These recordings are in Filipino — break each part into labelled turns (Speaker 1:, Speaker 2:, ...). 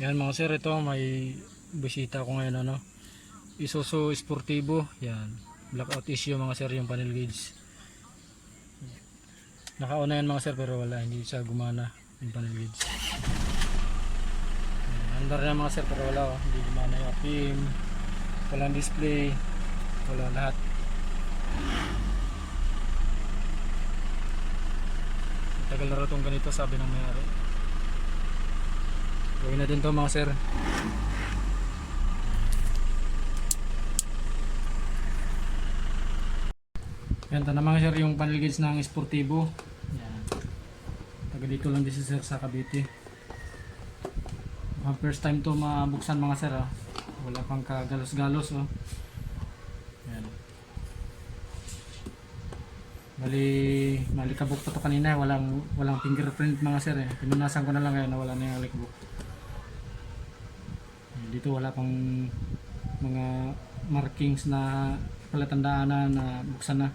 Speaker 1: Yan mga sir, ito may bisita ko ngayon ano. Isuzu Sportivo, yan. Blackout issue mga sir yung panel gauge. Nakauna yan mga sir pero wala, hindi siya gumana yung panel gauge. Andar na mga sir pero wala, hindi gumana yung PIM. Walang display, wala lahat. Tagal na raw itong ganito, sabi ng may-ari. Gawin na din to mga sir. Yan, ito na mga sir yung panel gauge ng Sportivo. Yan. Taga dito lang din si sir sa Cavite. First time to mabuksan mga sir. Wala pang kagalos-galos. Yan. Mali kabuk pa to kanina. Walang fingerprint mga sir. Pinunasan ko na lang kaya nawala na yung alikabok. Dito wala pang mga markings na palatandaan na buksan na.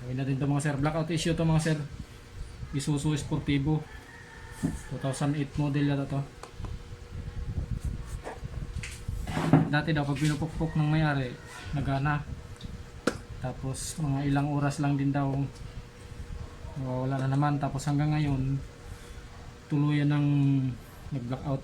Speaker 1: Gawin natin ito mga sir. Blackout issue to mga sir. Isuzu Sportivo 2008 model yata to. Dati daw pag pinupukpok ng may-ari nagana. Tapos mga ilang oras lang din daw wala na naman. Tapos hanggang ngayon tuluyan ng nag-blackout.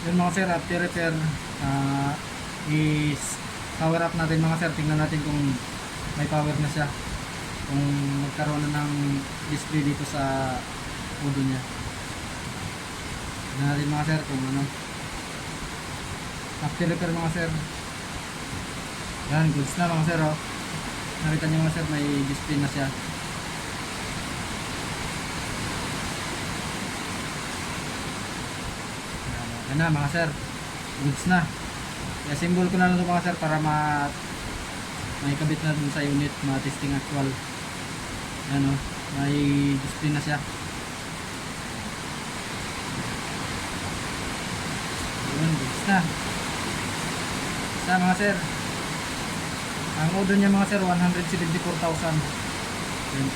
Speaker 1: Yun mga sir, after repair is power up natin mga sir. Tingnan natin kung may power na siya, kung magkaroon na ng display dito sa udo niya. Tingnan natin mga sir kung ano. After repair mga sir, yan, goods na mga sir. Nakita nyo mga sir, may display na siya. Yan na mga sir, goods na. Kaya symbol ko na lang ito mga sir para may kabit na dun sa unit, ma-testing actual. Yan o, may display na siya. Yun, goods na. Sa mga sir, ang order niya mga sir 174,000. Yun.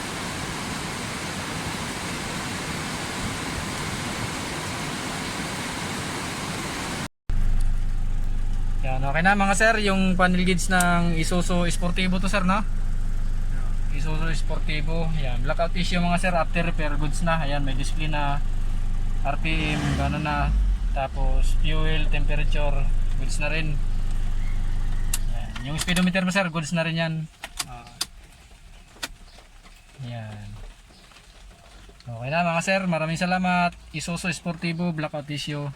Speaker 1: Yan, okay na mga sir, yung panel gauge ng Isuzu Sportivo to sir, no? Isuzu Sportivo, yan, blackout issue mga sir, after repair, goods na. Ayan, may display na RPM, gano'n na. Tapos fuel, temperature, goods na rin. Yan, yung speedometer mo sir, goods na rin yan. Yan. Okay na mga sir, maraming salamat. Isuzu Sportivo, blackout issue.